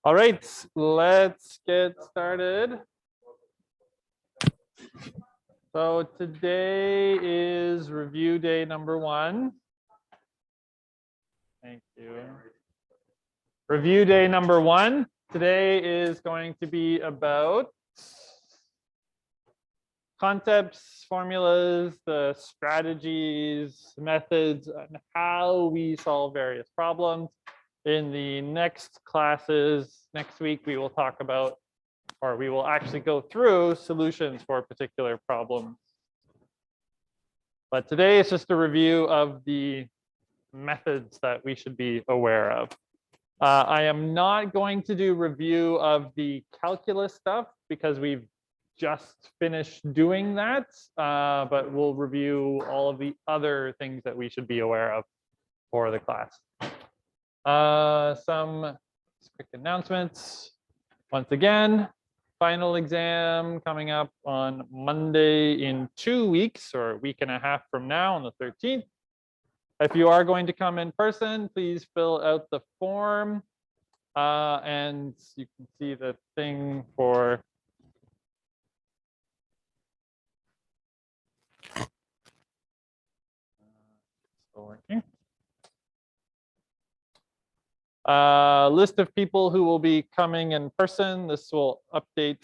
All right, let's get started. So today is review day number 1. Thank you. Review day number 1. Today is going to be about concepts, formulas, the strategies, methods, and how we solve various problems. In the next classes, next week, we will talk about, or we will actually go through solutions for particular problems. But today is just a review of the methods that we should be aware of. I am not going to do review of the calculus stuff because we've just finished doing that, but we'll review all of the other things that we should be aware of for the class. Some quick announcements. Once again, final exam coming up on Monday in 2 weeks, or a week and a half from now, on the 13th. If you are going to come in person, please fill out the form. And you can see the thing for still working. List of people who will be coming in person. This will update.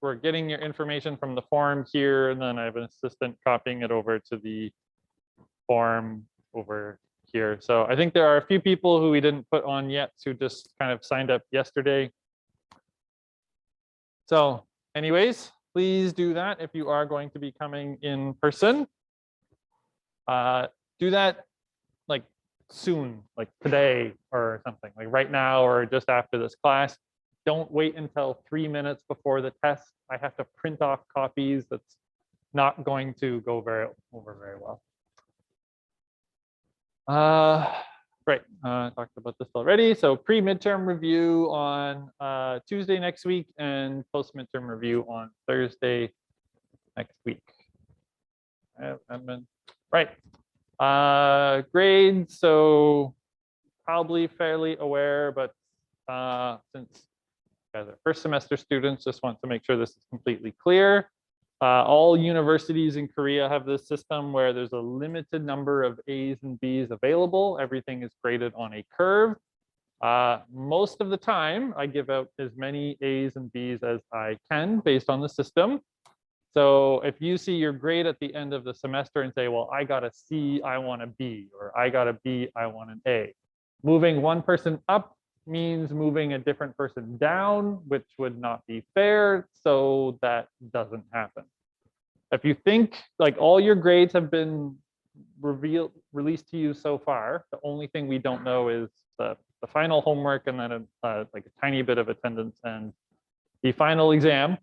We're getting your information from the form here, and then I have an assistant copying it over to the form over here. So I think there are a few people who we didn't put on yet who just kind of signed up yesterday. So anyways, please do that if you are going to be coming in person. Do that like soon, like today or something, like right now or just after this class. Don't wait until 3 minutes before the test. I have to print off copies. That's not going to go over very well. Right, talked about this already. So pre-midterm review on Tuesday next week and post-midterm review on Thursday next week. Right. Grades, so probably fairly aware, but since you guys are first semester students, just want to make sure this is completely clear. All universities in Korea have this system where there's a limited number of A's and B's available. Everything is graded on a curve. Most of the time, I give out as many A's and B's as I can based on the system. So if you see your grade at the end of the semester and say, well, I got a C, I want a B, or I got a B, I want an A. Moving one person up means moving a different person down, which would not be fair, so that doesn't happen. If you think like all your grades have been released to you so far, the only thing we don't know is the final homework and then like a tiny bit of attendance and the final exam.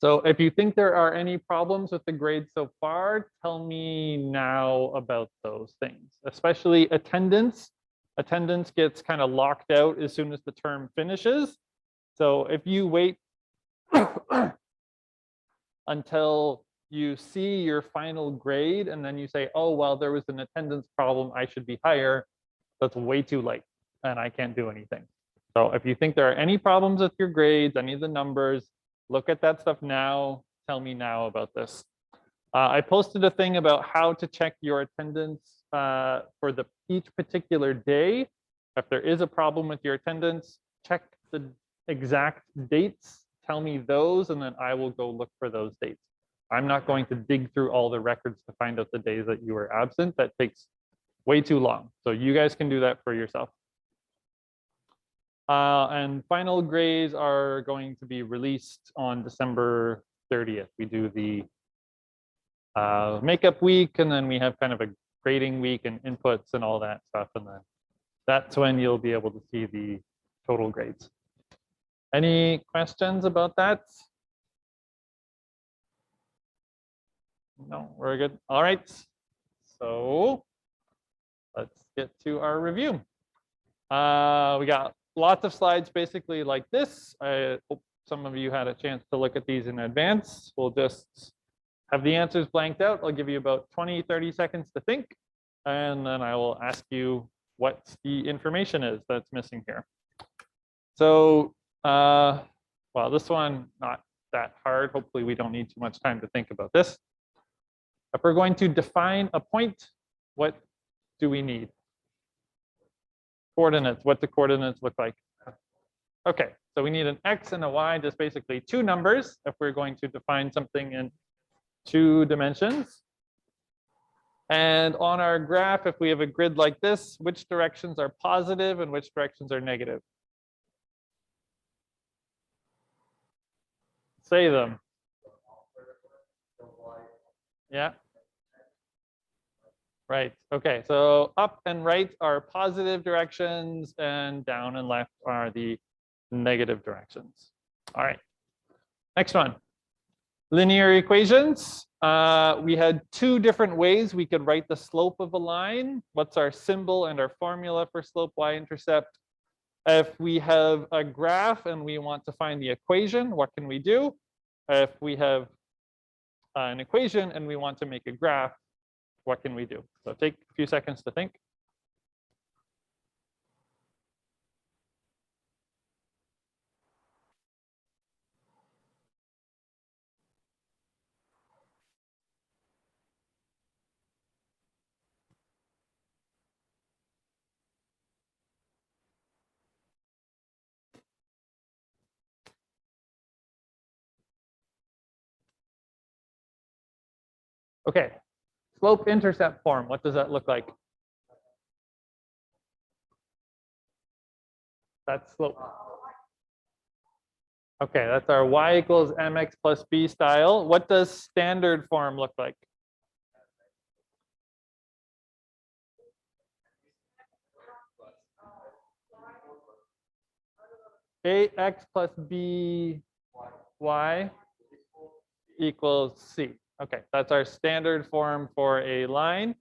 So if you think there are any problems with the grades so far, tell me now about those things, especially attendance. Attendance gets kind of locked out as soon as the term finishes. So if you wait until you see your final grade and then you say, oh, well, there was an attendance problem, I should be higher, that's way too late and I can't do anything. So if you think there are any problems with your grades, any of the numbers, look at that stuff now. Tell me now about this. I posted a thing about how to check your attendance for each particular day. If there is a problem with your attendance, check the exact dates, tell me those, and then I will go look for those dates. I'm not going to dig through all the records to find out the days that you were absent. That takes way too long. So you guys can do that for yourself. And final grades are going to be released on December 30th. We do the makeup week, and then we have kind of a grading week and inputs and all that stuff. And then that's when you'll be able to see the total grades. Any questions about that? No, we're good. All right. So let's get to our review. We got lots of slides basically like this. I hope some of you had a chance to look at these in advance. We'll just have the answers blanked out. I'll give you about 20, 30 seconds to think, and then I will ask you what the information is that's missing here. So, well, this one, not that hard. Hopefully we don't need too much time to think about this. If we're going to define a point, what do we need? Coordinates. What do coordinates look like? Okay, so we need an x and a y, just basically two numbers if we're going to define something in 2 dimensions. And on our graph, if we have a grid like this, which directions are positive and which directions are negative? Say them. Yeah. Right. Okay. So up and right are positive directions, and down and left are the negative directions. All right. Next one. Linear equations. We had 2 different ways we could write the slope of a line. What's our symbol and our formula for slope y-intercept? If we have a graph and we want to find the equation, what can we do? If we have an equation and we want to make a graph, what can we do? So take a few seconds to think. Okay, slope intercept form, what does that look like? That's slope. Okay, that's our y equals mx plus b style. What does standard form look like? Ax plus b y equals c. Okay, that's our standard form for a line.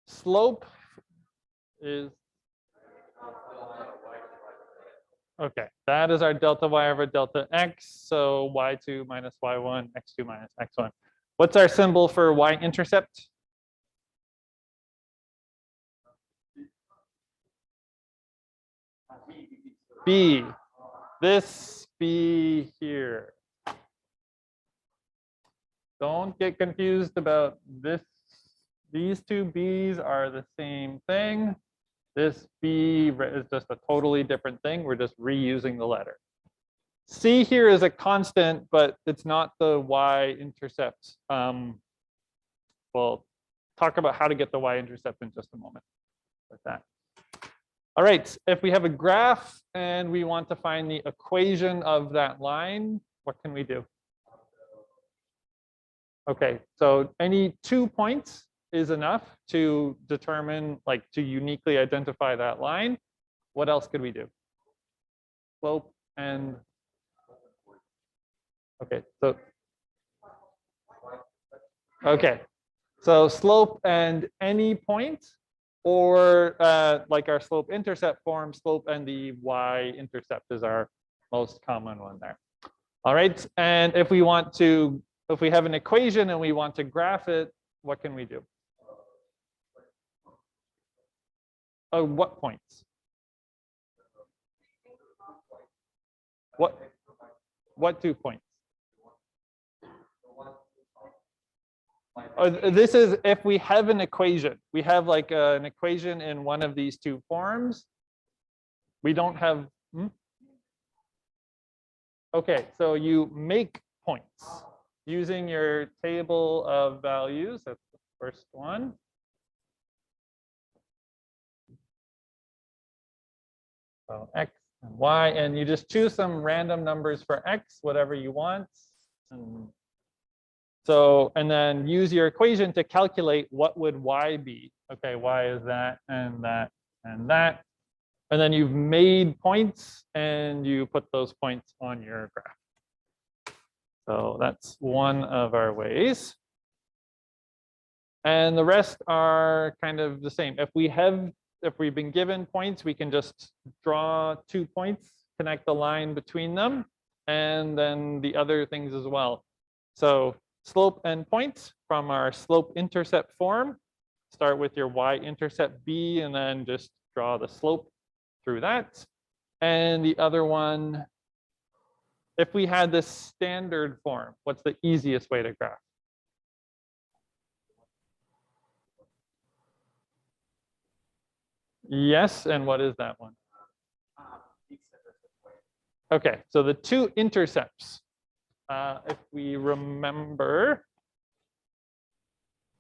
Slope is, okay, that is our delta y over delta x. So y2 minus y1, x2 minus x1. What's our symbol for y-intercept? B. This B here. Don't get confused about this. These 2 B's are the same thing. This B is just a totally different thing. We're just reusing the letter. C here is a constant, but it's not the y-intercept. We'll talk about how to get the y-intercept in just a moment with that. All right, if we have a graph and we want to find the equation of that line, what can we do? Okay, so any 2 points is enough to determine, like, to uniquely identify that line. What else could we do? Slope and, okay, so, okay, so slope and any point, or like our slope intercept form, slope and the y-intercept is our most common one there. All right, and if we want to, if we have an equation and we want to graph it, what can we do? Oh, what points? What 2 points? This is if we have an equation. We have like an equation in one of these 2 forms. We don't have. Okay, so you make points using your table of values. That's the first one. So x and y, and you just choose some random numbers for x, whatever you want. And so, and then use your equation to calculate what would y be. Okay, y is that and that and that. And then you've made points and you put those points on your graph. So that's one of our ways. And the rest are kind of the same. If we've been given points, we can just draw 2 points, connect the line between them, and then the other things as well. So slope and points from our slope intercept form. Start with your y-intercept b, and then just draw the slope through that. And the other one, if we had this standard form, what's the easiest way to graph? Yes, and what is that one? Okay, so the two intercepts. If we remember,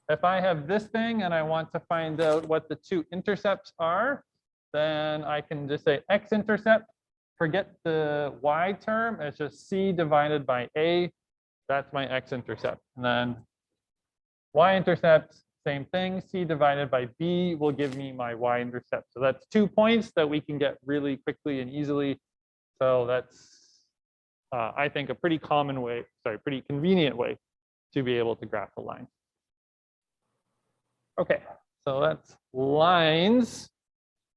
if I have this thing and I want to find out what the two intercepts are, then I can just say x-intercept, forget the y term, it's just c divided by a, that's my x-intercept. And then y-intercept, same thing, c divided by b will give me my y-intercept. So that's 2 points that we can get really quickly and easily. So that's, I think, a pretty common way, pretty convenient way to be able to graph a line. Okay, so that's lines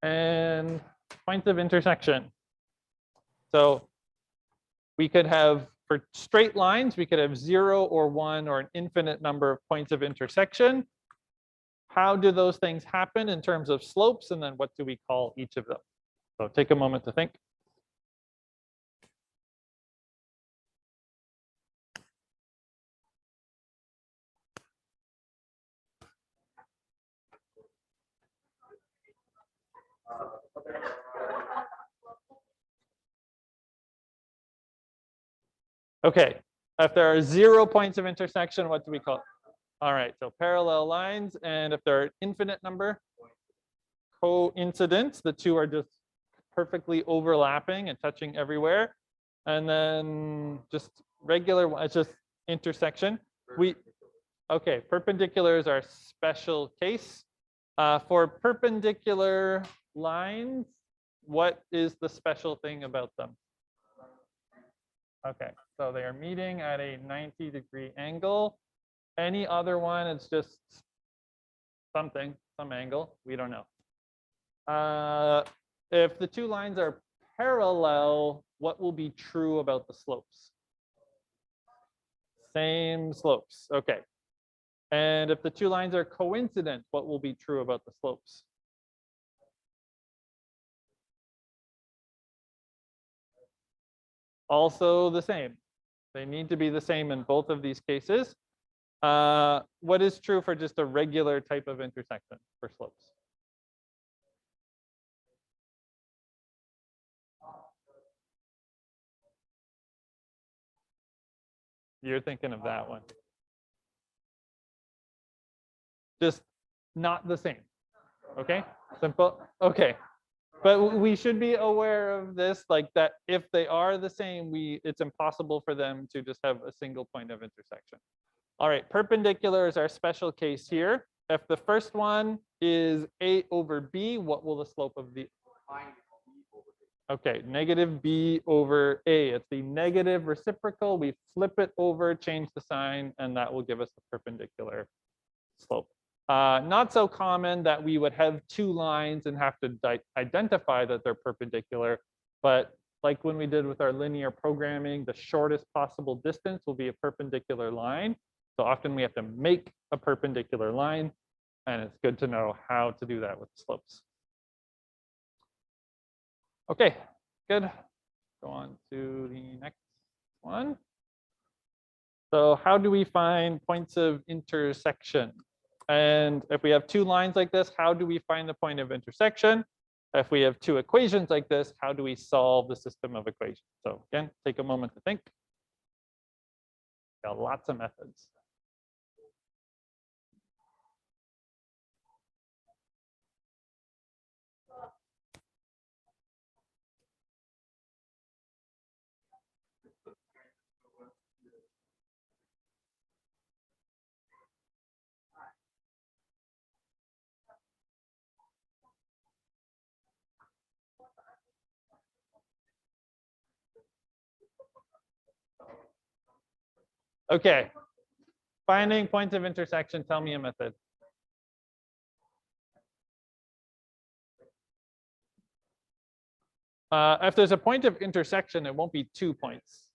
and points of intersection. So we could have, for straight lines, we could have 0 or 1 or an infinite number of points of intersection. How do those things happen in terms of slopes? And then what do we call each of them? So take a moment to think. Okay, if there are 0 points of intersection, what do we call it? All right, so parallel lines. And if there are an infinite number, coincidence, the two are just perfectly overlapping and touching everywhere. And then just regular, it's just intersection. Okay, perpendiculars are special case. For perpendicular lines, what is the special thing about them? Okay, so they are meeting at a 90-degree angle. Any other one, it's just something, some angle, we don't know. If the two lines are parallel, what will be true about the slopes? Same slopes, okay. And if the two lines are coincident, what will be true about the slopes? Also the same. They need to be the same in both of these cases. What is true for just a regular type of intersection for slopes? You're thinking of that one. Just not the same. Okay, simple. Okay, but we should be aware of this, like that if they are the same, it's impossible for them to just have a single point of intersection. All right, perpendicular is our special case here. If the first one is a over b, what will the slope of the? Okay, negative b over a. It's the negative reciprocal. We flip it over, change the sign, and that will give us the perpendicular slope. Not so common that we would have two lines and have to identify that they're perpendicular, but like when we did with our linear programming, the shortest possible distance will be a perpendicular line. So often we have to make a perpendicular line, and it's good to know how to do that with slopes. Okay, good. Go on to the next one. So how do we find points of intersection? And if we have two lines like this, how do we find the point of intersection? If we have two equations like this, how do we solve the system of equations? So again, take a moment to think. Got lots of methods. Okay, finding points of intersection, tell me a method. If there's a point of intersection, it won't be 2 points.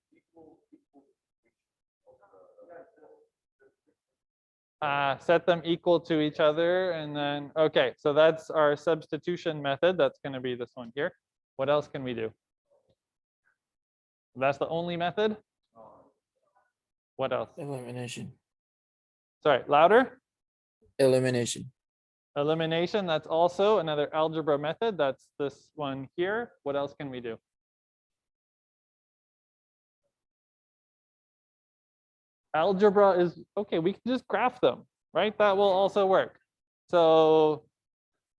Set them equal to each other, and then, okay, so that's our substitution method. That's going to be this one here. What else can we do? That's the only method? What else? Elimination. Sorry, louder? Elimination. Elimination, that's also another algebra method. That's this one here. What else can we do? Algebra is, okay, we can just graph them, right? That will also work. So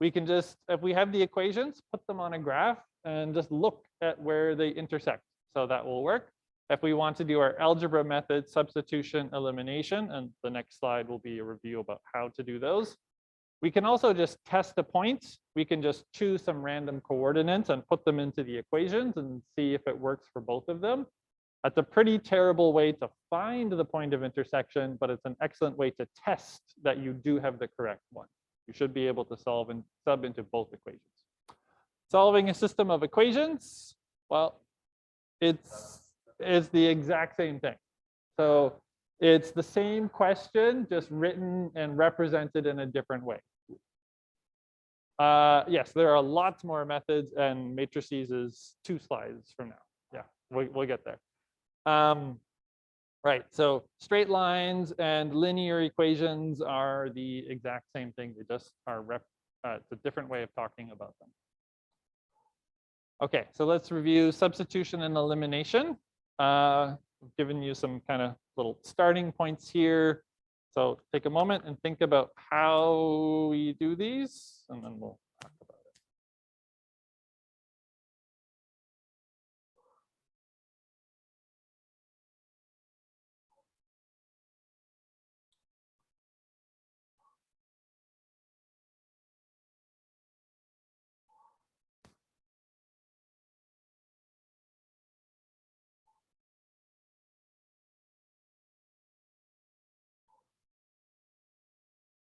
we can just, if we have the equations, put them on a graph and just look at where they intersect. So that will work. If we want to do our algebra method, substitution, elimination, and the next slide will be a review about how to do those. We can also just test a point. We can just choose some random coordinates and put them into the equations and see if it works for both of them. That's a pretty terrible way to find the point of intersection, but it's an excellent way to test that you do have the correct one. You should be able to solve and sub into both equations. Solving a system of equations, well, it's the exact same thing. So it's the same question, just written and represented in a different way. Yes, there are lots more methods, and matrices is 2 slides from now. Yeah, we'll get there. Right, so straight lines and linear equations are the exact same thing. They just are, it's a different way of talking about them. Okay, so let's review substitution and elimination. I've given you some kind of little starting points here. So take a moment and think about how we do these, and then we'll talk about it.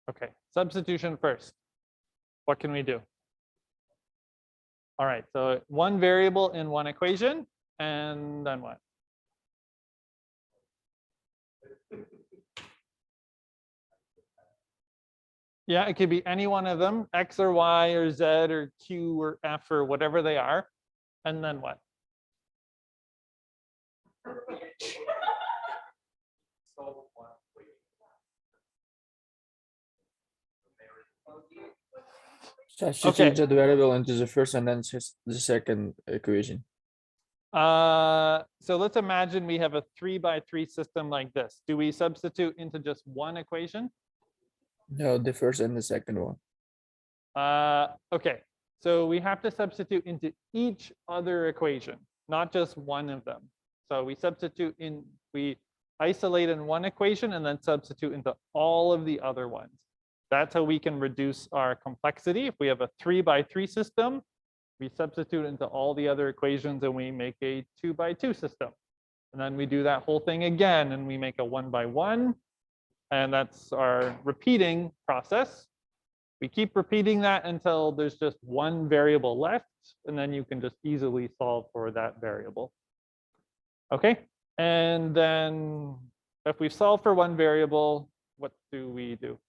Okay, substitution first. What can we do? All right, so one variable in one equation, and then what? Yeah, it could be any one of them, X or Y or Z or Q or F or whatever they are. And then what? Substitute that variable into the first and then the second equation. So let's imagine we have a 3x3 system like this. Do we substitute into just one equation? No, the first and the second one. Okay, so we have to substitute into each other equation, not just one of them. So we substitute in, we isolate in one equation and then substitute into all of the other ones. That's how we can reduce our complexity. If we have a 3x3 system, we substitute into all the other equations and we make a 2x2 system. And then we do that whole thing again and we make a 1x1. And that's our repeating process. We keep repeating that until there's just one variable left, and then you can just easily solve for that variable. Okay, and then if we solve for one variable, what do we do?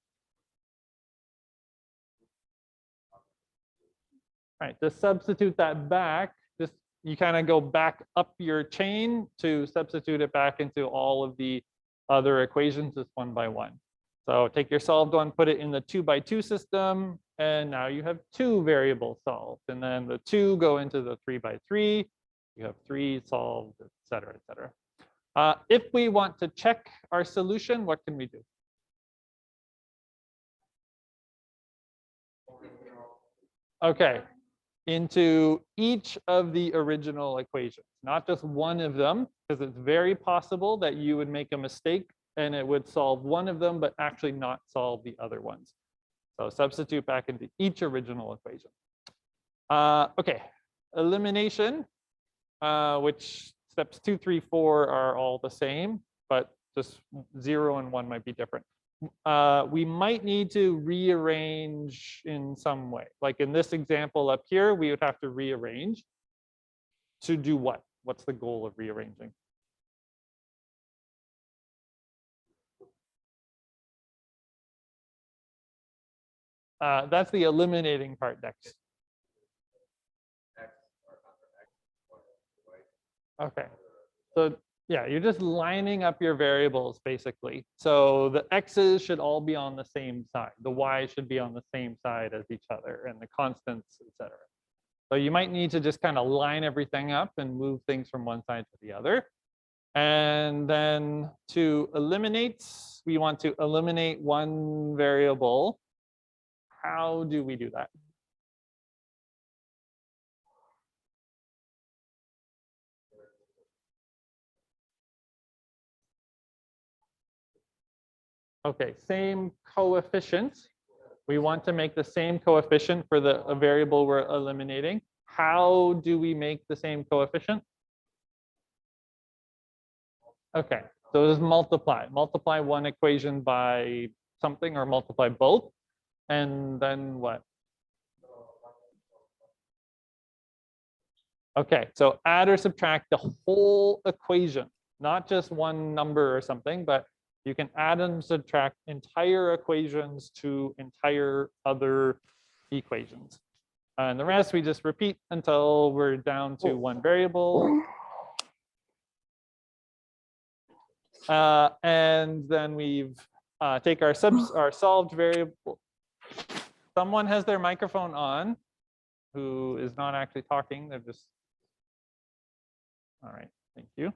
All right, to substitute that back, just you kind of go back up your chain to substitute it back into all of the other equations just one by one. So take your solved one, put it in the 2x2 system, and now you have 2 variables solved. And then the 2 go into the 3x3. You have 3 solved, et cetera, et cetera. If we want to check our solution, what can we do? Okay, into each of the original equations, not just one of them, because it's very possible that you would make a mistake and it would solve one of them, but actually not solve the other ones. So substitute back into each original equation. Okay, elimination, which steps 2, 3, 4 are all the same, but just 0 and 1 might be different. We might need to rearrange in some way. Like in this example up here, we would have to rearrange to do what? What's the goal of rearranging? That's the eliminating part next. Okay. So yeah, you're just lining up your variables basically. So the x's should all be on the same side. The y should be on the same side as each other, and the constants, etc. So you might need to just kind of line everything up and move things from one side to the other. And then to eliminate, we want to eliminate one variable. How do we do that? Okay, same coefficient. We want to make the same coefficient for the variable we're eliminating. How do we make the same coefficient? Okay, so just multiply. Multiply one equation by something or multiply both. And then what? Okay, so add or subtract the whole equation, not just one number or something, but you can add and subtract entire equations to entire other equations. And the rest we just repeat until we're down to one variable. And then we've take our solved variable. Someone has their microphone on who is not actually talking. They're just, all right, thank you.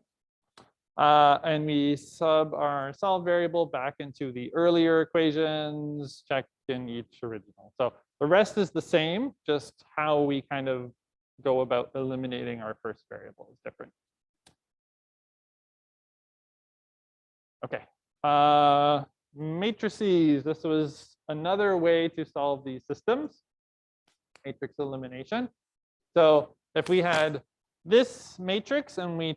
And we sub our solved variable back into the earlier equations, check in each original. So the rest is the same, just how we kind of go about eliminating our first variable is different. Okay. Matrices, this was another way to solve these systems, matrix elimination. So if we had this matrix and we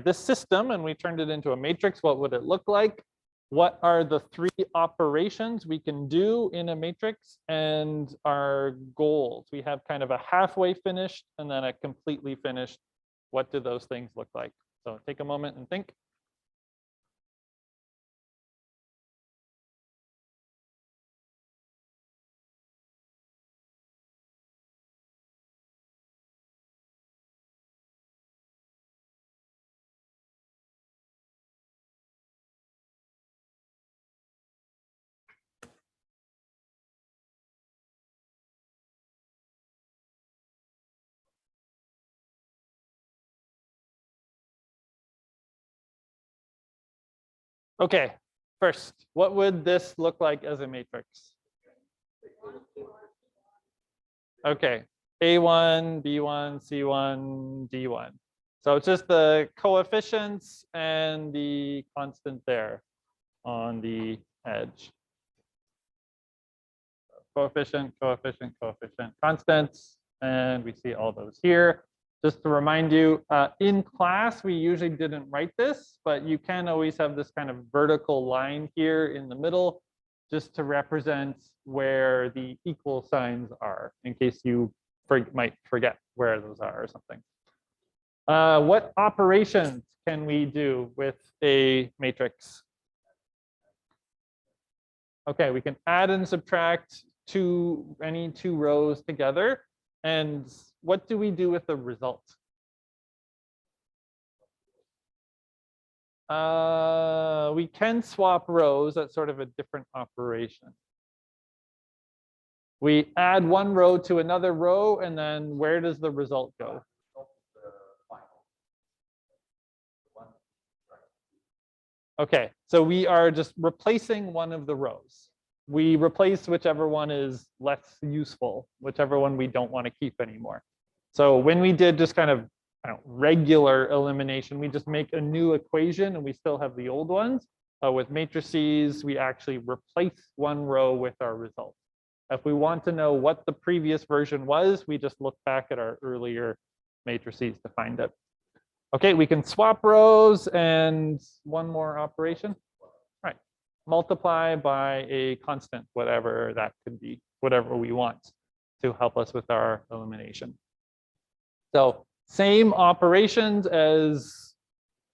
this system and we turned it into a matrix, what would it look like? What are the three operations we can do in a matrix and our goals? We have kind of a halfway finished and then a completely finished. What do those things look like? So take a moment and think. Okay, first, what would this look like as a matrix? Okay, A1, B1, C1, D1. So it's just the coefficients and the constant there on the edge. Coefficient, coefficient, coefficient, constants, and we see all those here. Just to remind you, in class, we usually didn't write this, but you can always have this kind of vertical line here in the middle, just to represent where the equal signs are, in case you might forget where those are or something. What operations can we do with a matrix? Okay, we can add and subtract any two rows together. And what do we do with the result? We can swap rows. That's sort of a different operation. We add one row to another row, and then where does the result go? Okay, so we are just replacing one of the rows. We replace whichever one is less useful, whichever one we don't want to keep anymore. So when we did just kind of regular elimination, we just make a new equation and we still have the old ones. With matrices, we actually replace one row with our result. If we want to know what the previous version was, we just look back at our earlier matrices to find it. Okay, we can swap rows and one more operation. Right, multiply by a constant, whatever that could be, whatever we want to help us with our elimination. So same operations as,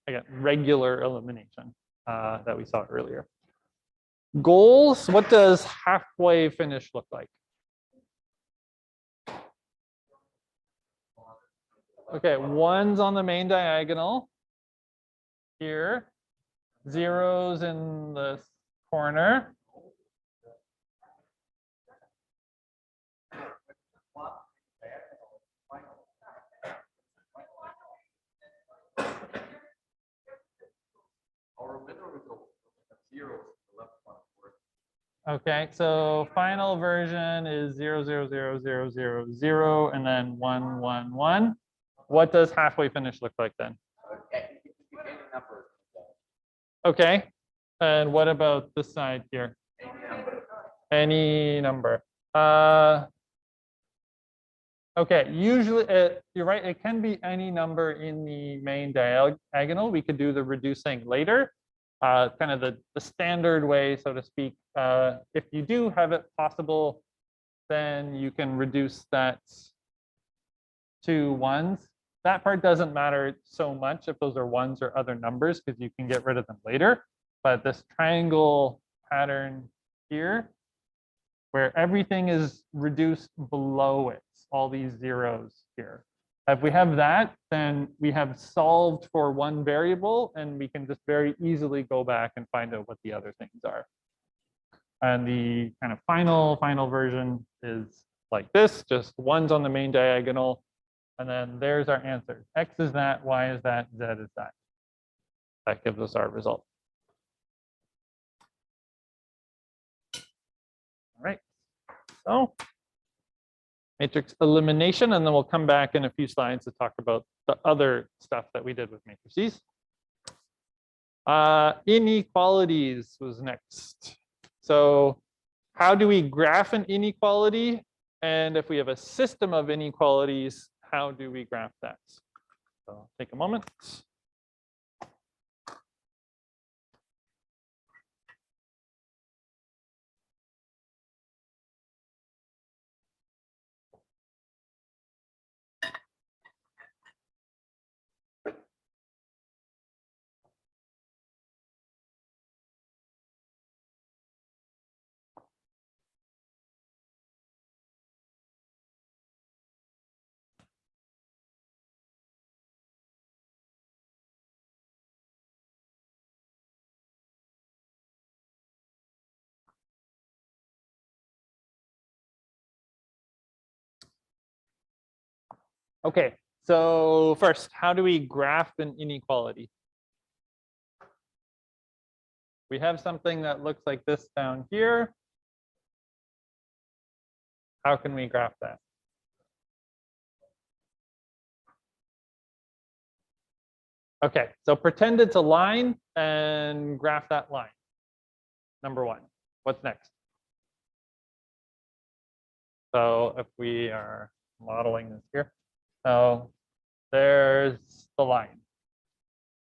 again, regular elimination that we saw earlier. Goals, what does halfway finish look like? Okay, 1's on the main diagonal here, 0's in the corner. Okay, so final version is 0, 0, 0, 0, 0, 0, and then 1, 1, 1. What does halfway finish look like then? Okay, and what about this side here? Any number. Okay, usually you're right, it can be any number in the main diagonal. We could do the reducing later. Kind of the standard way, so to speak. If you do have it possible, then you can reduce that to 1's. That part doesn't matter so much if those are 1's or other numbers, because you can get rid of them later. But this triangle pattern here, where everything is reduced below it, all these zeros here. If we have that, then we have solved for one variable, and we can just very easily go back and find out what the other things are. And the kind of final version is like this, just 1's on the main diagonal, and then there's our answer. X is that, Y is that, Z is that. That gives us our result. All right, so matrix elimination, and then we'll come back in a few slides to talk about the other stuff that we did with matrices. Inequalities was next. So how do we graph an inequality? And if we have a system of inequalities, how do we graph that? So take a moment. Okay, so first, how do we graph an inequality? We have something that looks like this down here. How can we graph that? Okay, so pretend it's a line and graph that line. Number one. What's next? So if we are modeling this here, so there's the line.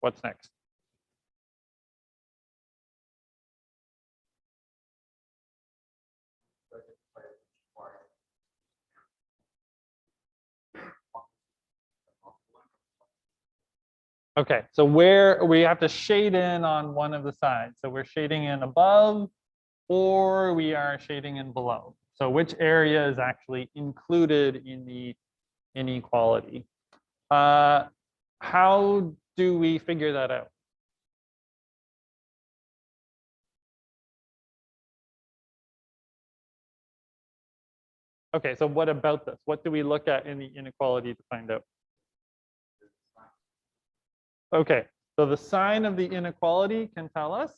What's next? Okay, so where we have to shade in on one of the sides. So we're shading in above, or we are shading in below. So which area is actually included in the inequality? How do we figure that out? Okay, so what about this? What do we look at in the inequality to find out? Okay, so the sign of the inequality can tell us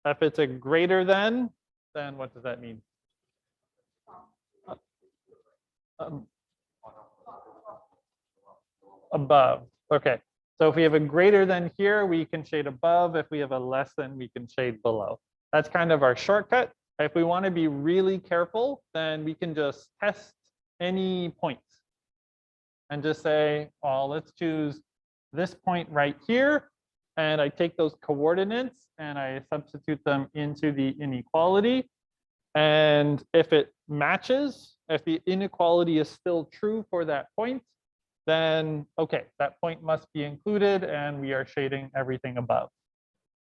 if it's a greater than, then what does that mean? Above. Okay, so if we have a greater than here, we can shade above. If we have a less than, we can shade below. That's kind of our shortcut. If we want to be really careful, then we can just test any points and just say, oh, let's choose this point right here. And I take those coordinates and I substitute them into the inequality. And if it matches, if the inequality is still true for that point, then okay, that point must be included and we are shading everything above.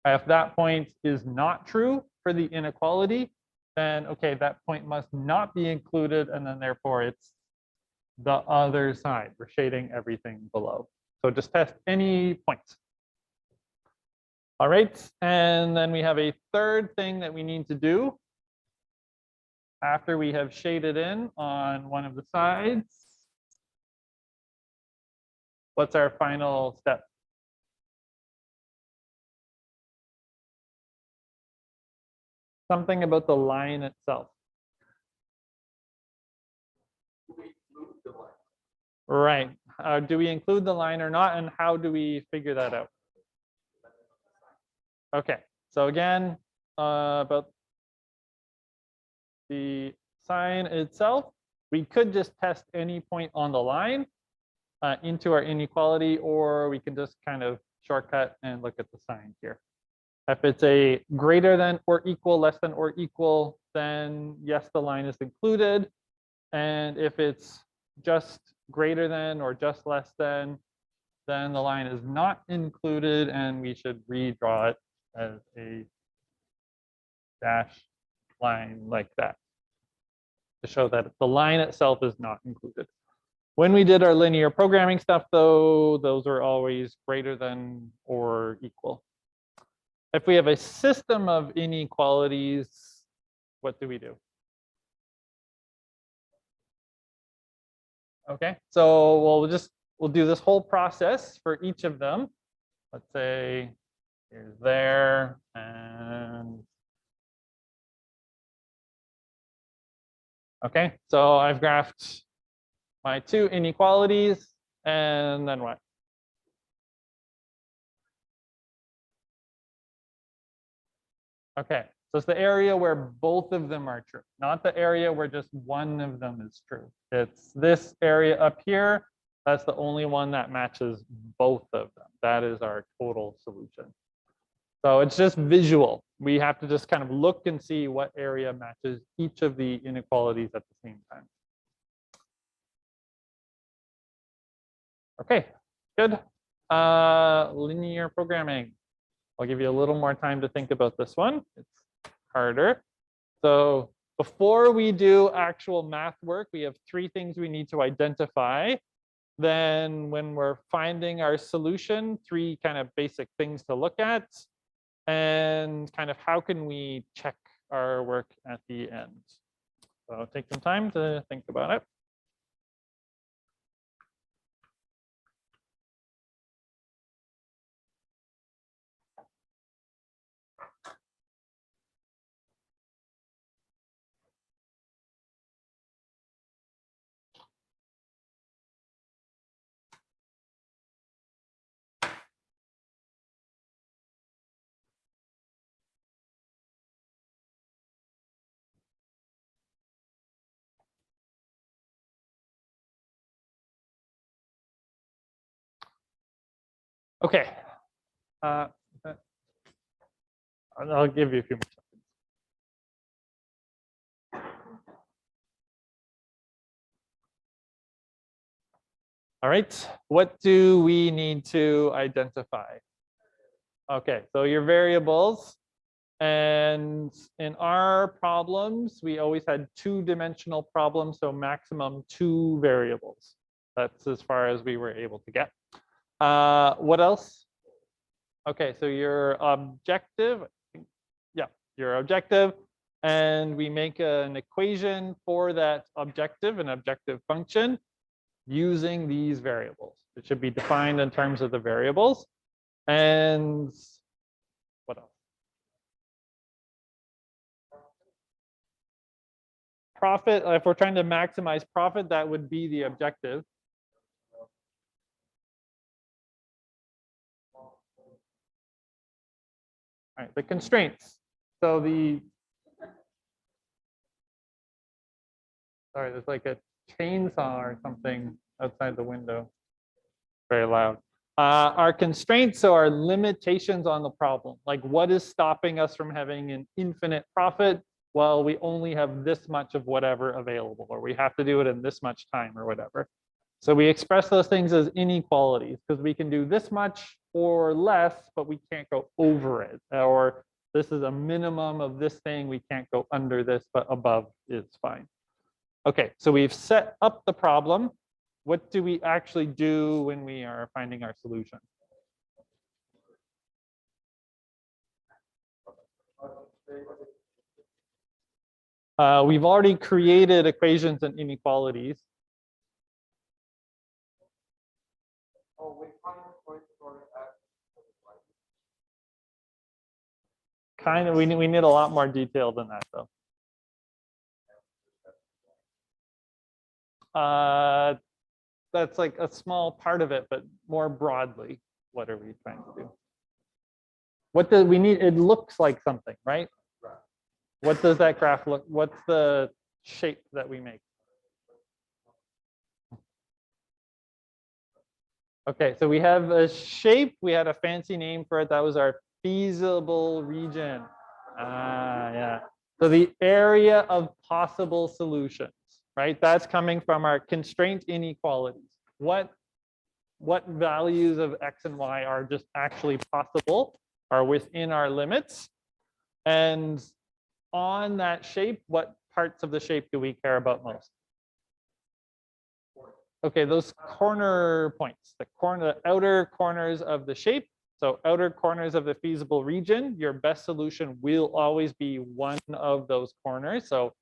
If that point is not true for the inequality, then okay, that point must not be included, and then therefore it's the other side. We're shading everything below. So just test any points. All right, and then we have a third thing that we need to do after we have shaded in on one of the sides. What's our final step? Something about the line itself. Right. Do we include the line or not? And how do we figure that out? Okay. So again, about the sign itself, we could just test any point on the line into our inequality, or we can just kind of shortcut and look at the sign here. If it's a greater than or equal, less than or equal, then yes, the line is included. And if it's just greater than or just less than, then the line is not included, and we should redraw it as a dash line like that to show that the line itself is not included. When we did our linear programming stuff, though, those are always greater than or equal. If we have a system of inequalities, what do we do? Okay, so we'll do this whole process for each of them. Let's say here's there, and okay, so I've graphed my two inequalities, and then what? Okay, so it's the area where both of them are true, not the area where just one of them is true. It's this area up here. That's the only one that matches both of them. That is our total solution. So it's just visual. We have to just kind of look and see what area matches each of the inequalities at the same time. Okay, good. Linear programming. I'll give you a little more time to think about this one. It's harder. So before we do actual math work, we have three things we need to identify. Then when we're finding our solution, three kind of basic things to look at, and kind of how can we check our work at the end. So take some time to think about it. Okay. I'll give you a few more seconds. All right, what do we need to identify? Okay, so your variables. And in our problems, we always had two-dimensional problems, so maximum 2 variables. That's as far as we were able to get. What else? Okay, so your objective, yeah, your objective, and we make an equation for that objective, an objective function, using these variables. It should be defined in terms of the variables. And what else? Profit, if we're trying to maximize profit, that would be the objective. All right, the constraints. So sorry, there's like a chainsaw or something outside the window. Very loud. Our constraints, so our limitations on the problem, like what is stopping us from having an infinite profit? Well, we only have this much of whatever available, or we have to do it in this much time or whatever. So we express those things as inequalities because we can do this much or less, but we can't go over it. Or this is a minimum of this thing. We can't go under this, but above is fine. Okay, so we've set up the problem. What do we actually do when we are finding our solution? We've already created equations and inequalities. Kind of, we need a lot more detail than that, though. That's like a small part of it, but more broadly, what are we trying to do? What do we need? It looks like something, right? What does that graph look? What's the shape that we make? Okay, so we have a shape. We had a fancy name for it. That was our feasible region. Yeah. So the area of possible solutions, right? That's coming from our constraint inequalities. What values of x and y are just actually possible, are within our limits? And on that shape, what parts of the shape do we care about most? Okay, those corner points, the outer corners of the shape. So outer corners of the feasible region, your best solution will always be one of those corners. So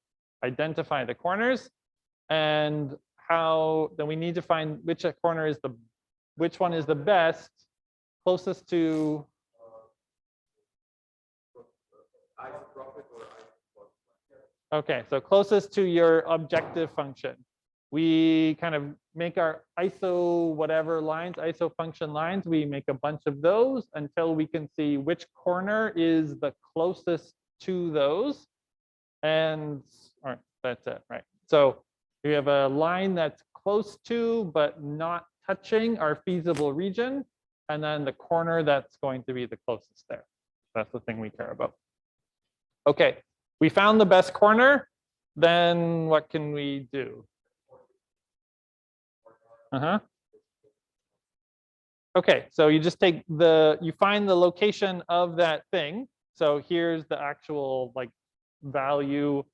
identify the corners, and then we need to find which corner is which one is the best, closest to. Okay, so closest to your objective function. We kind of make our iso whatever lines, iso function lines. We make a bunch of those until we can see which corner is the closest to those. And all right, that's it, right? So we have a line that's close to but not touching our feasible region, and then the corner that's going to be the closest there. That's the thing we care about. Okay, we found the best corner. Then what can we do? Okay, so you just take you find the location of that thing. So here's the actual like value,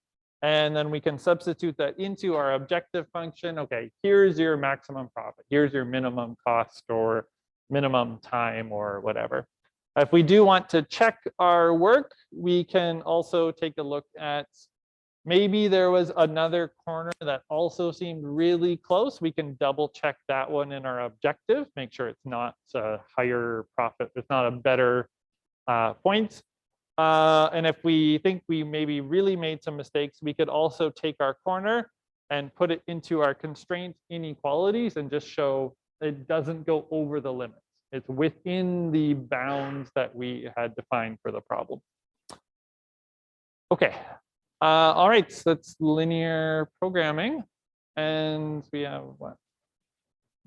and then we can substitute that into our objective function. Okay, here's your maximum profit. Here's your minimum cost or minimum time or whatever. If we do want to check our work, we can also take a look at maybe there was another corner that also seemed really close. We can double check that one in our objective, make sure it's not a higher profit, it's not a better point. And if we think we maybe really made some mistakes, we could also take our corner and put it into our constraint inequalities and just show it doesn't go over the limits. It's within the bounds that we had defined for the problem. Okay. All right, so that's linear programming. And we have what?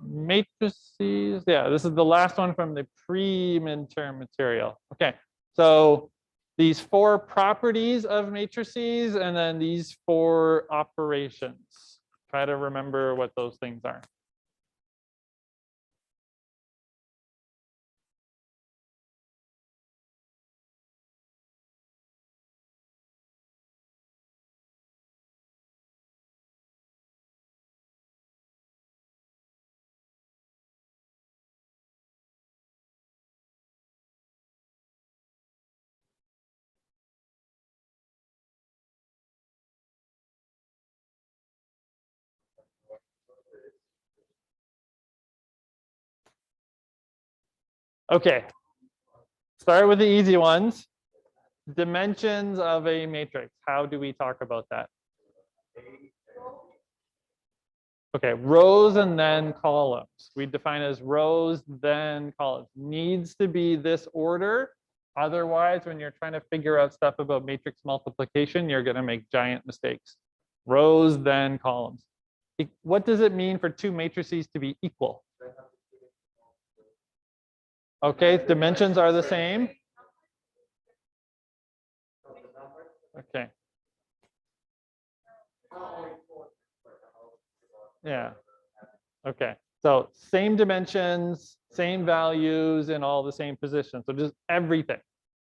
Matrices. Yeah, this is the last one from the pre-midterm material. Okay, so these 4 properties of matrices and then these 4 operations. Try to remember what those things are. Okay, start with the easy ones. Dimensions of a matrix. How do we talk about that? Okay, rows and then columns. We define as rows, then columns. Needs to be this order. Otherwise, when you're trying to figure out stuff about matrix multiplication, you're going to make giant mistakes. Rows, then columns. What does it mean for 2 matrices to be equal? Okay, dimensions are the same. Okay. Yeah. Okay. So same dimensions, same values in all the same positions. So just everything.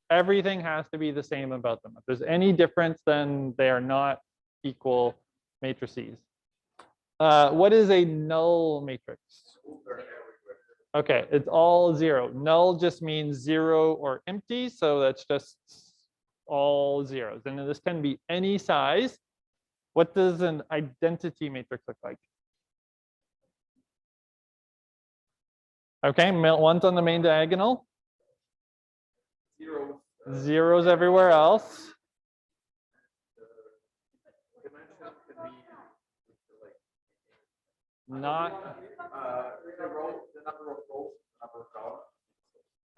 Everything has to be the same about them. If there's any difference, then they are not equal matrices. What is a null matrix? Okay, it's all zero. Null just means zero or empty, so that's just all zeros. And this can be any size. What does an identity matrix look like? Okay, one's on the main diagonal. Zeros everywhere else. Not.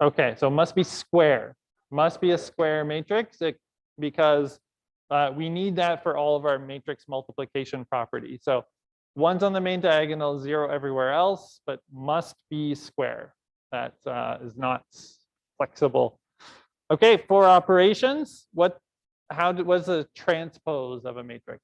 Okay, so it must be square. Must be a square matrix because we need that for all of our matrix multiplication properties. So one's on the main diagonal, zero everywhere else, but must be square. That is not flexible. Okay, for operations, what's the transpose of a matrix?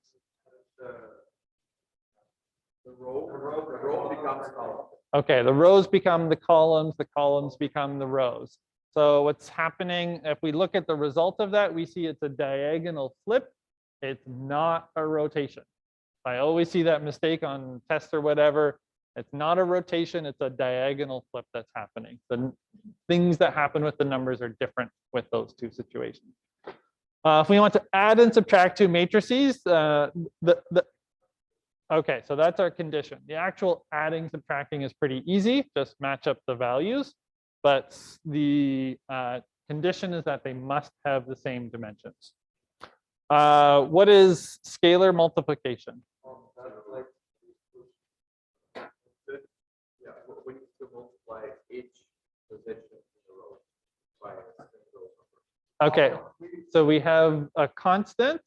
The row becomes column. Okay, the rows become the columns become the rows. So what's happening, if we look at the result of that, we see it's a diagonal flip. It's not a rotation. I always see that mistake on tests or whatever. It's not a rotation, it's a diagonal flip that's happening. The things that happen with the numbers are different with those two situations. If we want to add and subtract two matrices, okay, so that's our condition. The actual adding, subtracting is pretty easy, just match up the values. But the condition is that they must have the same dimensions. What is scalar multiplication? We need to multiply each position in the row by a Okay, so we have a constant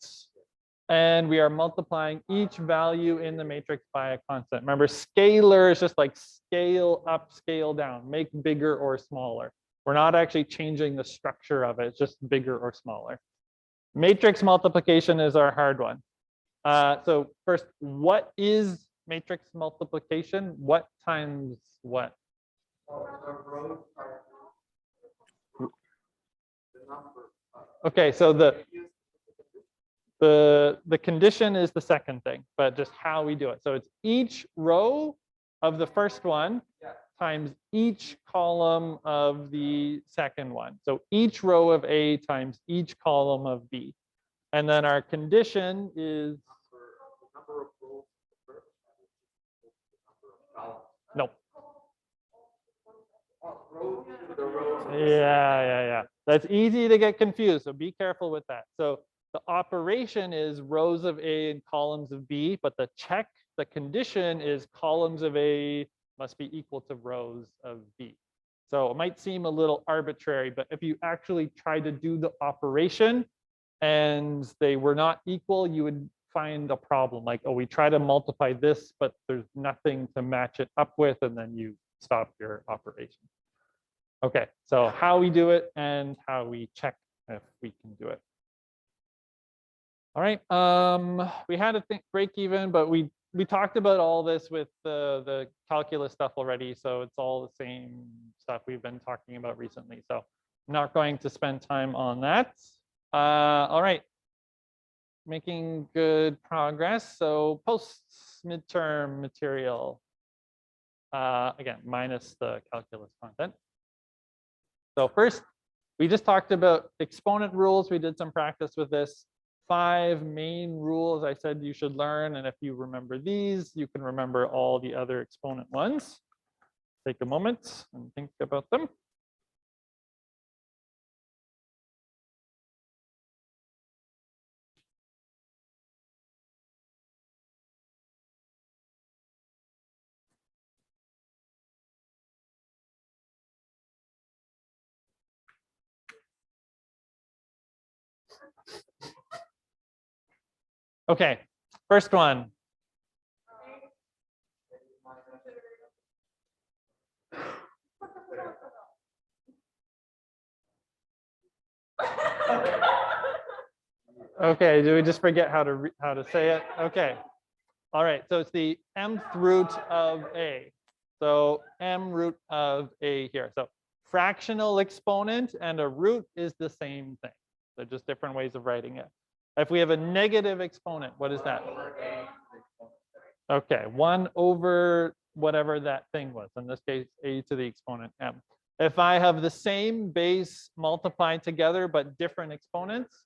and we are multiplying each value in the matrix by a constant. Remember, scalar is just like scale up, scale down, make bigger or smaller. We're not actually changing the structure of it, it's just bigger or smaller. Matrix multiplication is our hard one. So first, what is matrix multiplication? What times what? Okay, so the condition is the second thing, but just how we do it. So it's each row of the first one times each column of the second one. So each row of A times each column of B. And then our condition is no. Yeah. That's easy to get confused, so be careful with that. So the operation is rows of A and columns of B, but the condition is columns of A must be equal to rows of B. So it might seem a little arbitrary, but if you actually try to do the operation and they were not equal, you would find a problem. Like, oh, we try to multiply this, but there's nothing to match it up with, and then you stop your operation. Okay, so how we do it and how we check if we can do it. All right, we had a break even, but we talked about all this with the calculus stuff already, so it's all the same stuff we've been talking about recently. So I'm not going to spend time on that. All right, making good progress. So post-midterm material, again, minus the calculus content. So first, we just talked about exponent rules. We did some practice with this. 5 main rules I said you should learn. And if you remember these, you can remember all the other exponent ones. Take a moment and think about them. Okay, first one. Okay, do we just forget how to say it? Okay. All right, so it's the mth root of A. So m root of A here. So fractional exponent and a root is the same thing. They're just different ways of writing it. If we have a negative exponent, what is that? Okay, 1 over whatever that thing was, in this case, a to the exponent m. If I have the same base multiplied together but different exponents,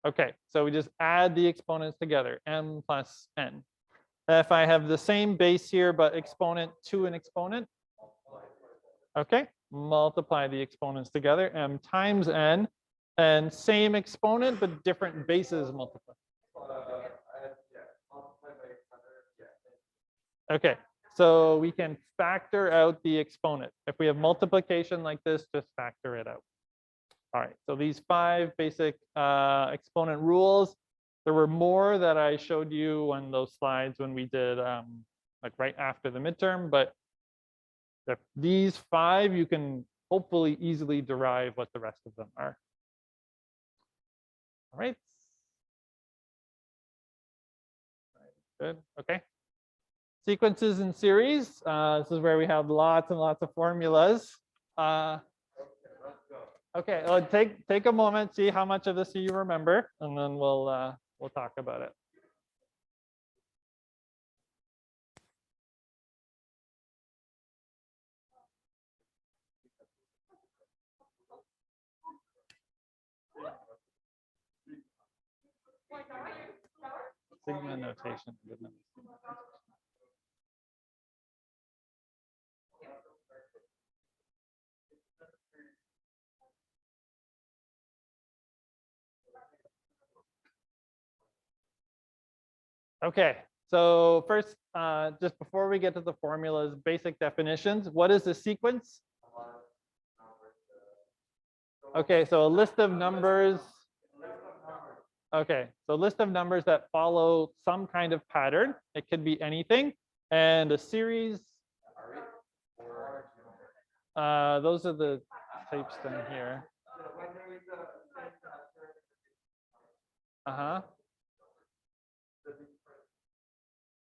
okay, so we just add the exponents together, m plus n. If I have the same base here but exponent to an exponent, okay, multiply the exponents together, m times n, and same exponent but different bases multiplied. Okay, so we can factor out the exponent. If we have multiplication like this, just factor it out. All right, so these 5 basic exponent rules. There were more that I showed you on those slides when we did like right after the midterm, but these 5, you can hopefully easily derive what the rest of them are. All right. Good, okay. Sequences in series. This is where we have lots and lots of formulas. Okay, well, take a moment, see how much of this you remember, and then we'll talk about it. Sigma notation. Okay, so first, just before we get to the formulas, basic definitions. What is a sequence? Okay, so a list of numbers. Okay, so a list of numbers that follow some kind of pattern. It could be anything. And a series. Those are the types down here. Uh-huh.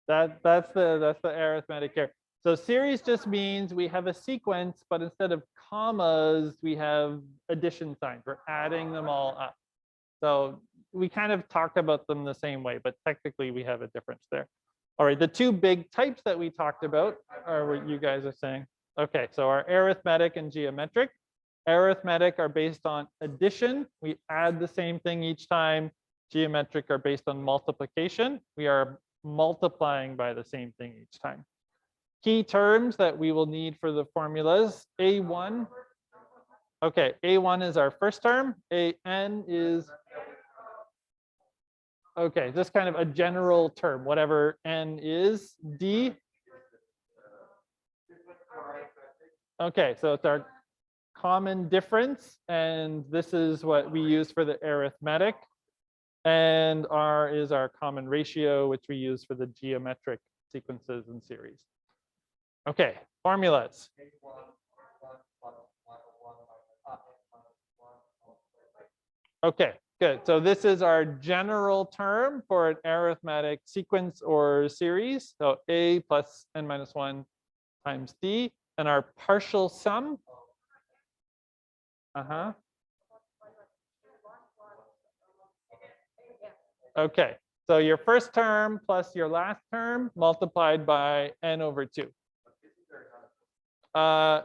That's the arithmetic here. So series just means we have a sequence, but instead of commas, we have addition signs. We're adding them all up. So we kind of talked about them the same way, but technically we have a difference there. All right, the 2 big types that we talked about are what you guys are saying. Okay, so our arithmetic and geometric. Arithmetic are based on addition. We add the same thing each time. Geometric are based on multiplication. We are multiplying by the same thing each time. Key terms that we will need for the formulas, A1. Okay, A1 is our first term. AN is, okay, just kind of a general term, whatever N is. D. Okay, so it's our common difference, and this is what we use for the arithmetic. And R is our common ratio, which we use for the geometric sequences and series. Okay, formulas. Okay, good. So this is our general term for an arithmetic sequence or series. So A plus n minus 1 times D. And our partial sum. Uh-huh. Okay, so your first term plus your last term multiplied by n over 2.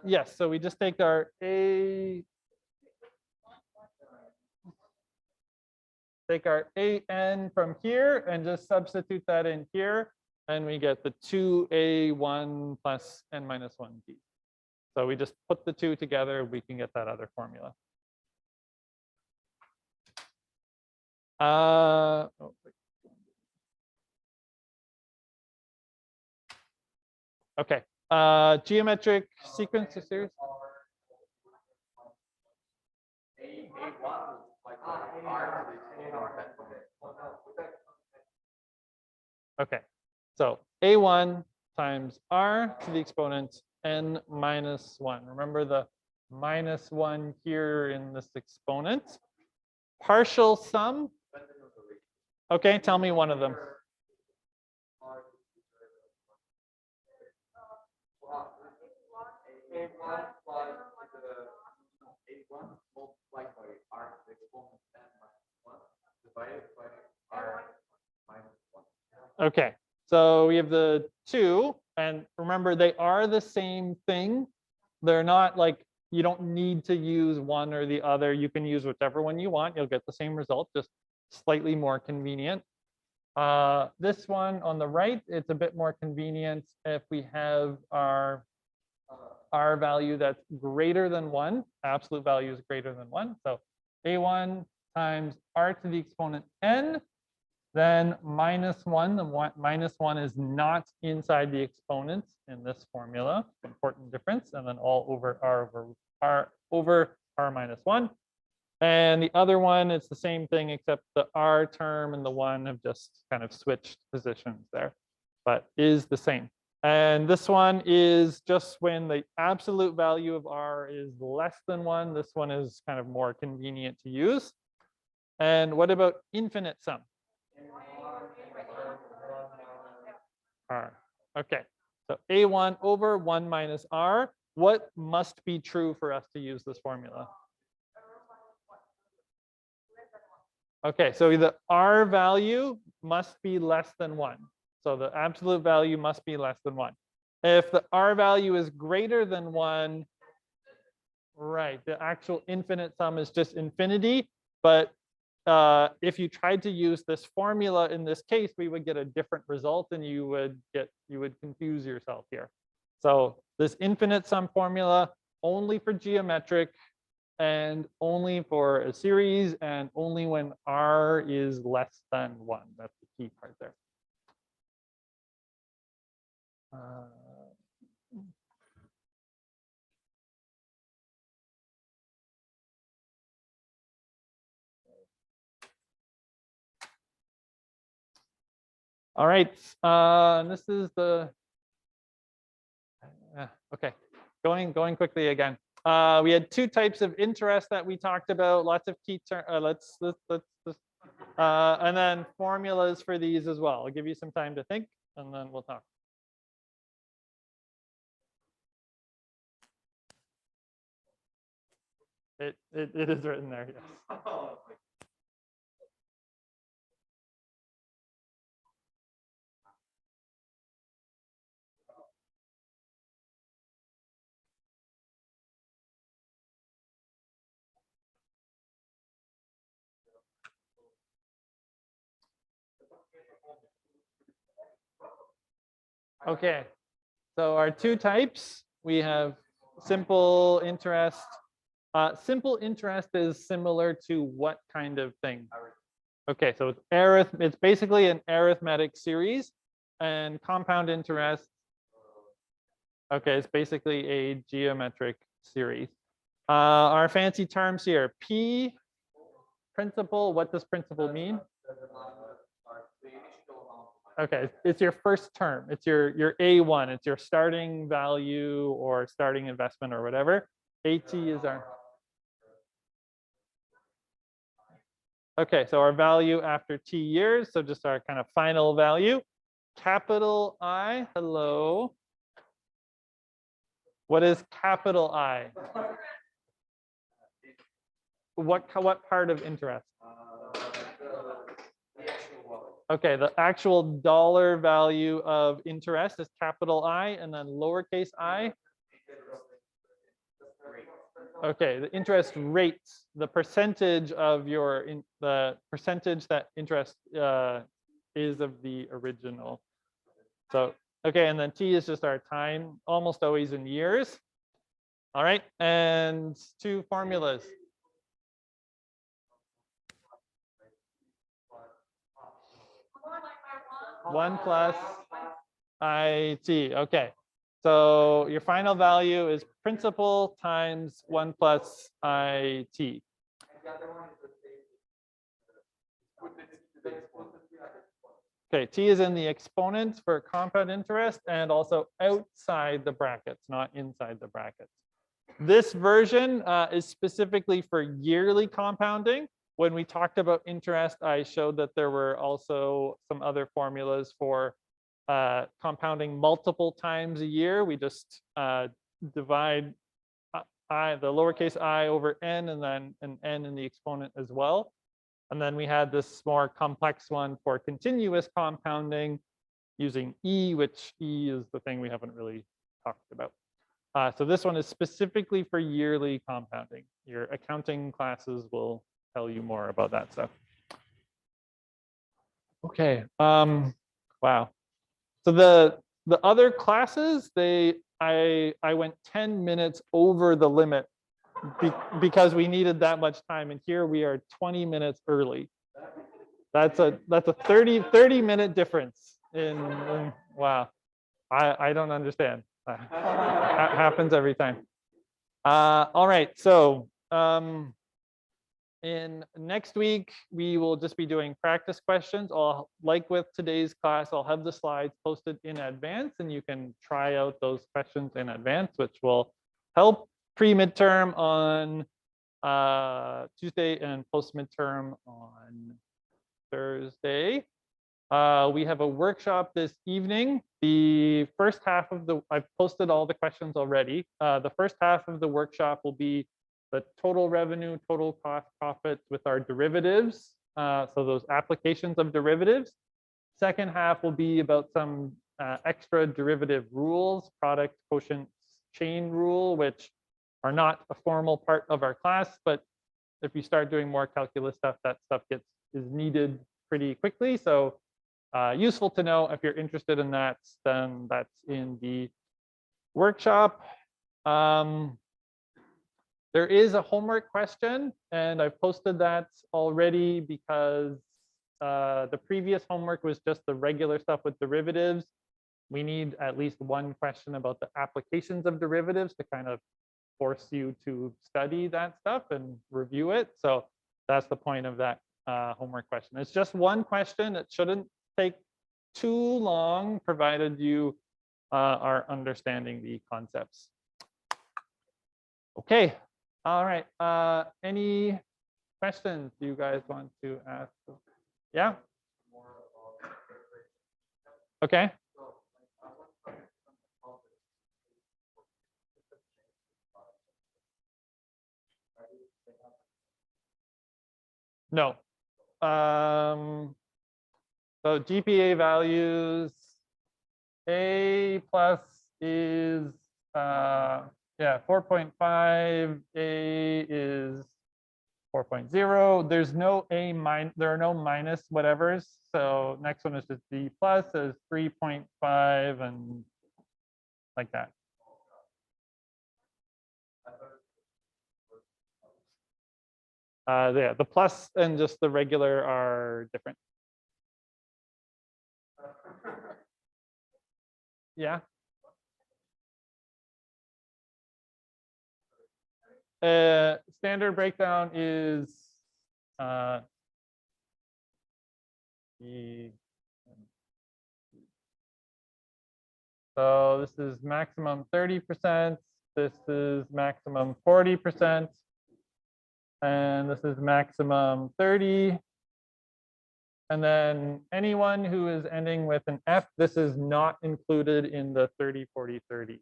Yes, so we just take our A, take our AN from here and just substitute that in here, and we get the 2A1 plus n minus 1D. So we just put the 2 together, we can get that other formula. Okay, geometric sequence or series. Okay, so A1 times R to the exponent n minus 1. Remember the minus 1 here in this exponent. Partial sum. Okay, tell me one of them. Okay, so we have the 2, and remember they are the same thing. They're not like, you don't need to use one or the other. You can use whichever one you want. You'll get the same result, just slightly more convenient. This one on the right, it's a bit more convenient if we have our R value that's greater than 1. Absolute value is greater than 1. So A1 times R to the exponent n, then -1. The -1 is not inside the exponent in this formula. Important difference. And then all over R minus 1. And the other one, it's the same thing, except the R term and the 1 have just kind of switched positions there, but is the same. And this one is just when the absolute value of R is less than 1. This one is kind of more convenient to use. And what about infinite sum? R. Okay, so A1 over 1 minus R. What must be true for us to use this formula? Okay, so the R value must be less than 1. So the absolute value must be less than 1. If the R value is greater than 1, right, the actual infinite sum is just infinity. But if you tried to use this formula in this case, we would get a different result, and you would confuse yourself here. So this infinite sum formula only for geometric, and only for a series, and only when R is less than 1. That's the key part there. All right, this is the, okay, going quickly again. We had 2 types of interest that we talked about, lots of key terms. And then formulas for these as well. I'll give you some time to think, and then we'll talk. It is written there, yes. Okay, so our 2 types, we have simple interest. Simple interest is similar to what kind of thing? Okay, so it's basically an arithmetic series, and compound interest, okay, it's basically a geometric series. Our fancy terms here, P, principal, what does principal mean? Okay, it's your first term. It's your A1. It's your starting value or starting investment or whatever. AT is our. Okay, so our value after T years. So just our kind of final value. Capital I, hello. What is capital I? What part of interest? Okay, the actual dollar value of interest is capital I, and then lowercase I. Okay, the interest rate, the percentage of the percentage that interest is of the original. So, okay, and then T is just our time, almost always in years. All right, and 2 formulas. One plus IT. Okay. So your final value is principal times 1 plus IT. Okay, T is in the exponent for compound interest, and also outside the brackets, not inside the brackets. This version is specifically for yearly compounding. When we talked about interest, I showed that there were also some other formulas for compounding multiple times a year. We just divide the lowercase I over n, and then an n in the exponent as well. And then we had this more complex one for continuous compounding, using E, which E is the thing we haven't really talked about. So this one is specifically for yearly compounding. Your accounting classes will tell you more about that stuff. Okay. Wow. So the other classes, I went 10 minutes over the limit because we needed that much time, and here we are 20 minutes early. That's a 30 minute difference in wow. I don't understand. Happens every time. All right, so in next week, we will just be doing practice questions. Like with today's class, I'll have the slides posted in advance, and you can try out those questions in advance, which will help pre-midterm on Tuesday and post-midterm on Thursday. We have a workshop this evening. The first half of I've posted all the questions already. The first half of the workshop will be the total revenue, total cost, profits with our derivatives. So those applications of derivatives. Second half will be about some extra derivative rules, product, quotient, chain rule, which are not a formal part of our class, but if you start doing more calculus stuff, that stuff is needed pretty quickly. So useful to know. If you're interested in that, then that's in the workshop. There is a homework question, and I've posted that already because the previous homework was just the regular stuff with derivatives. We need at least one question about the applications of derivatives to kind of force you to study that stuff and review it. So that's the point of that homework question. It's just one question. It shouldn't take too long, provided you are understanding the concepts. Okay. All right. Any questions you guys want to ask? Yeah. Okay. No. So GPA values, A plus is yeah, 4.5, A is 4.0. There's no A minus, there are no minus whatevers. So next one is just B plus is 3.5 and like that. Yeah, the plus and just the regular are different. Yeah. Standard breakdown is so this is maximum 30%, this is maximum 40%, and this is maximum 30. And then anyone who is ending with an F, this is not included in the 30, 40, 30.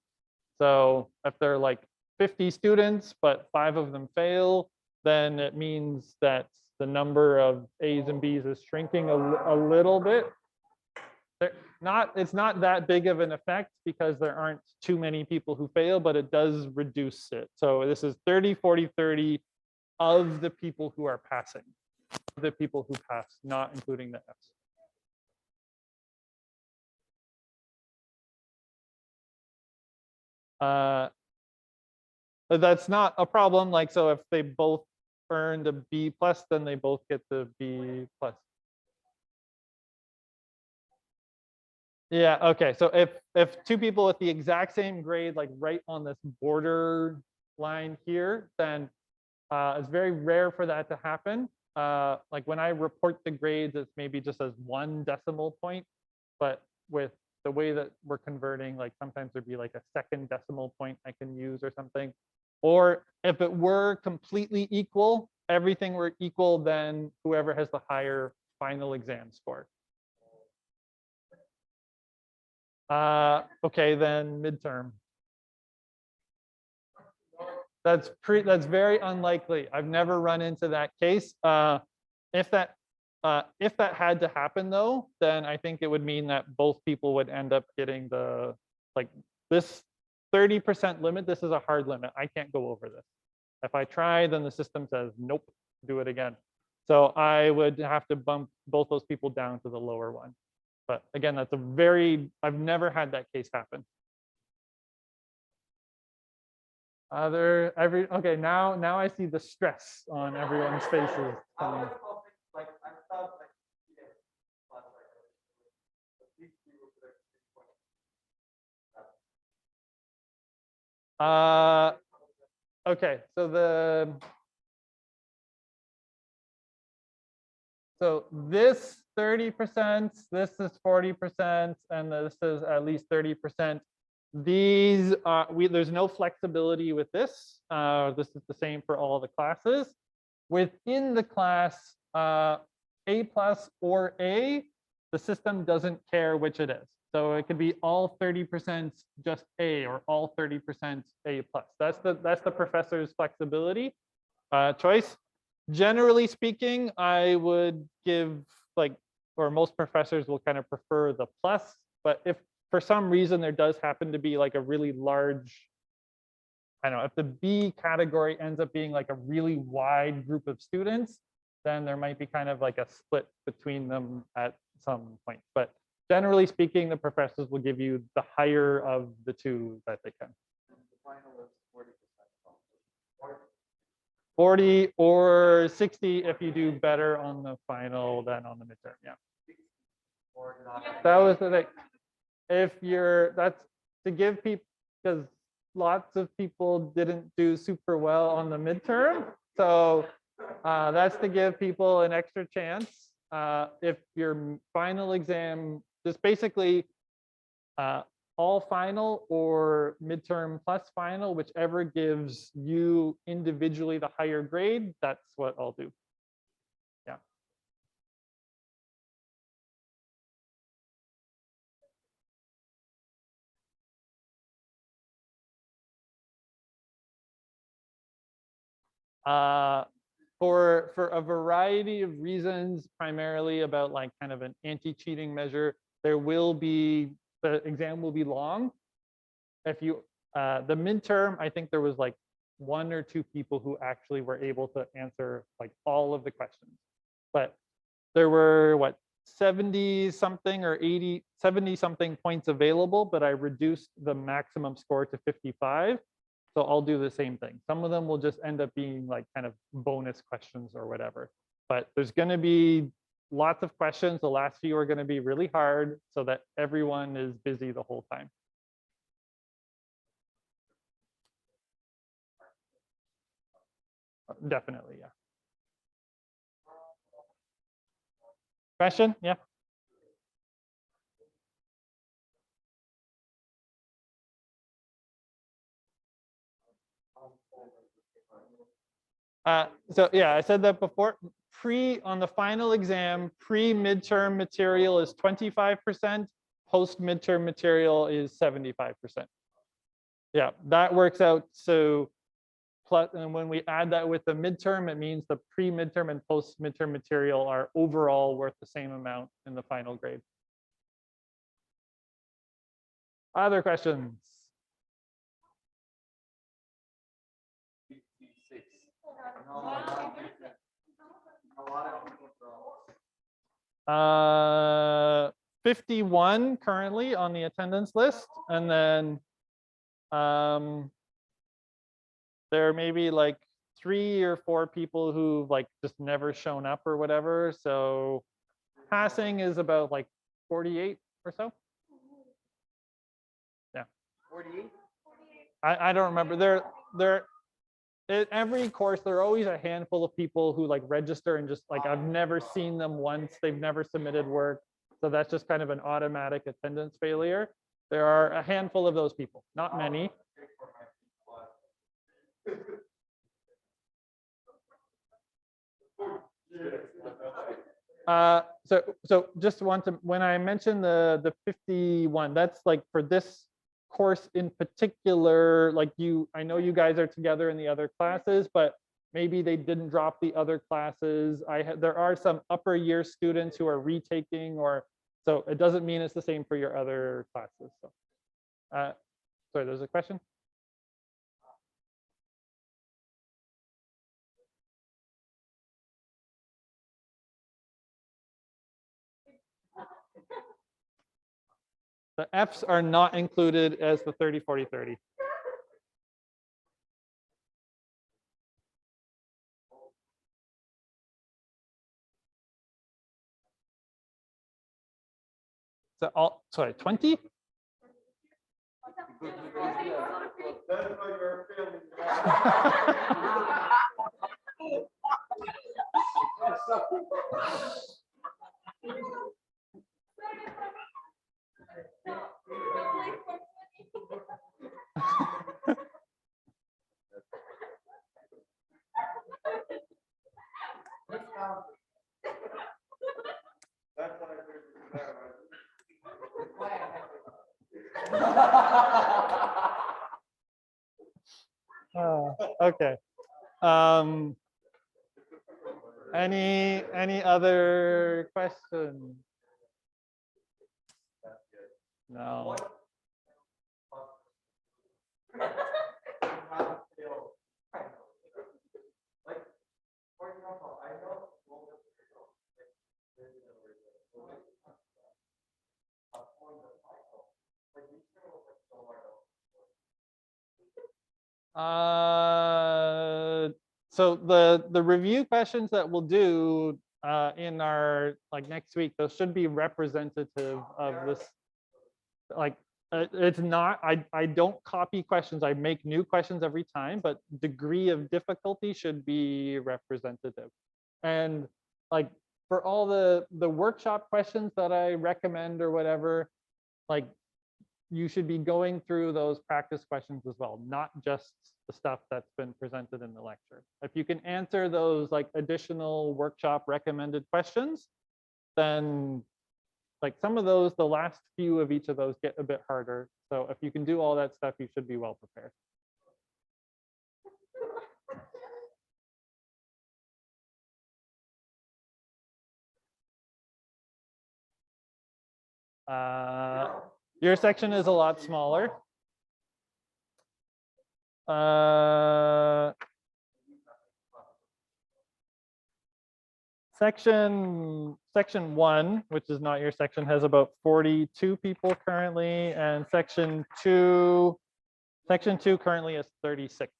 So if there are like 50 students, but 5 of them fail, then it means that the number of A's and B's is shrinking a little bit. It's not that big of an effect because there aren't too many people who fail, but it does reduce it. So this is 30, 40, 30 of the people who are passing, the people who pass, not including the F's. That's not a problem. Like, so if they both earned a B plus, then they both get the B plus. Yeah, okay. So if 2 people with the exact same grade, like right on this border line here, then it's very rare for that to happen. Like when I report the grades, it's maybe just as 1 decimal point, but with the way that we're converting, like sometimes there'd be like a 2nd decimal point I can use or something. Or if it were completely equal, everything were equal, then whoever has the higher final exam score. Okay, then midterm. That's very unlikely. I've never run into that case. If that If that had to happen though, then I think it would mean that both people would end up getting the, like this 30% limit, this is a hard limit. I can't go over this. If I try, then the system says, nope, do it again. So I would have to bump both those people down to the lower one. But again, that's I've never had that case happen. Okay, now I see the stress on everyone's faces. Like I thought like yeah, class like these people could Okay, so this 30%, this is 40%, and this is at least 30%. These there's no flexibility with this. This is the same for all the classes. Within the class, A plus or A, the system doesn't care which it is. So it could be all 30% just A or all 30% A plus. That's the professor's flexibility choice. Generally speaking, I would give or most professors will kind of prefer the plus, but if for some reason there does happen to be like a really large, I don't know, if the B category ends up being like a really wide group of students, then there might be kind of like a split between them at some point. But generally speaking, the professors will give you the higher of the two that they can. the final is 40%. 40 or 60 if you do better on the final than on the midterm. Yeah. Or not. That was the thing. If that's to give people, because lots of people didn't do super well on the midterm. So that's to give people an extra chance. If your final exam, just basically all final or midterm plus final, whichever gives you individually the higher grade, that's what I'll do. Yeah. For a variety of reasons, primarily about like kind of an anti-cheating measure, the exam will be long. If you the midterm, I think there was like 1 or 2 people who actually were able to answer like all of the questions, but there were 70 something or 70 something points available, but I reduced the maximum score to 55. So I'll do the same thing. Some of them will just end up being like kind of bonus questions or whatever, but there's going to be lots of questions. The last few are going to be really hard so that everyone is busy the whole time. Definitely, yeah. Question? Yeah. So yeah, I said that before. On the final exam, pre-midterm material is 25%, post-midterm material is 75%. Yeah, that works out. So plus, and when we add that with the midterm, it means the pre-midterm and post-midterm material are overall worth the same amount in the final grade. Other questions? 51 currently on the attendance list, and then there may be like 3 or 4 people who like just never shown up or whatever. So passing is about like 48 or so. Yeah. 48? I don't remember. At every course, there are always a handful of people who like register and just like I've never seen them once. They've never submitted work. So that's just kind of an automatic attendance failure. There are a handful of those people, not many. So just want to, when I mentioned the 51, that's like for this course in particular, like I know you guys are together in the other classes, but maybe they didn't drop the other classes. There are some upper year students who are retaking, or so it doesn't mean it's the same for your other classes. So, sorry, there's a question. The Fs are not included as the 30, 40, 30. So all, sorry, 20? That's why you're failing. Okay. Any other questions? No. So the review questions that we'll do in our like next week, those should be representative of this. Like it's not, I don't copy questions, I make new questions every time, but degree of difficulty should be representative. And like for all the workshop questions that I recommend or whatever, like you should be going through those practice questions as well, not just the stuff that's been presented in the lecture. If you can answer those like additional workshop recommended questions, then like some of those, the last few of each of those get a bit harder. So if you can do all that stuff, you should be well prepared. Your section is a lot smaller. Section 1, which is not your section, has about 42 people currently, and section 2 currently is 36.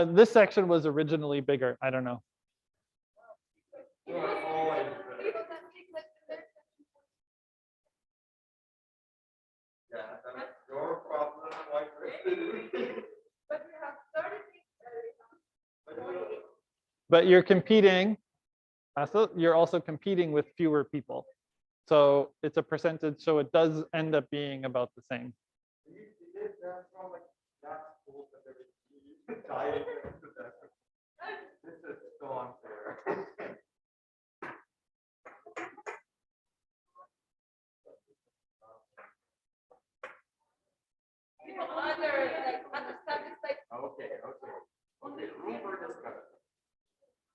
This section was originally bigger. I don't know. But you're competing. So you're also competing with fewer people. So it's a percentage. So it does end up being about the same. This is so unfair.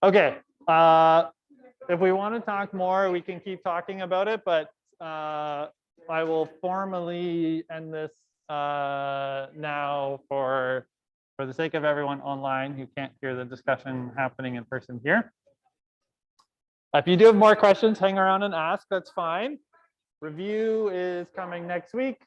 Okay. If we want to talk more, we can keep talking about it, but I will formally end this now for the sake of everyone online who can't hear the discussion happening in person here. If you do have more questions, hang around and ask, that's fine. Review is coming next week.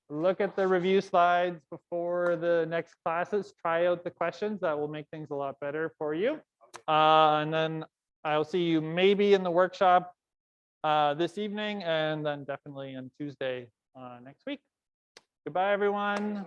Look at the review slides before the next classes. Try out the questions. That will make things a lot better for you. And then I'll see you maybe in the workshop this evening, and then definitely on Tuesday next week. Goodbye, everyone.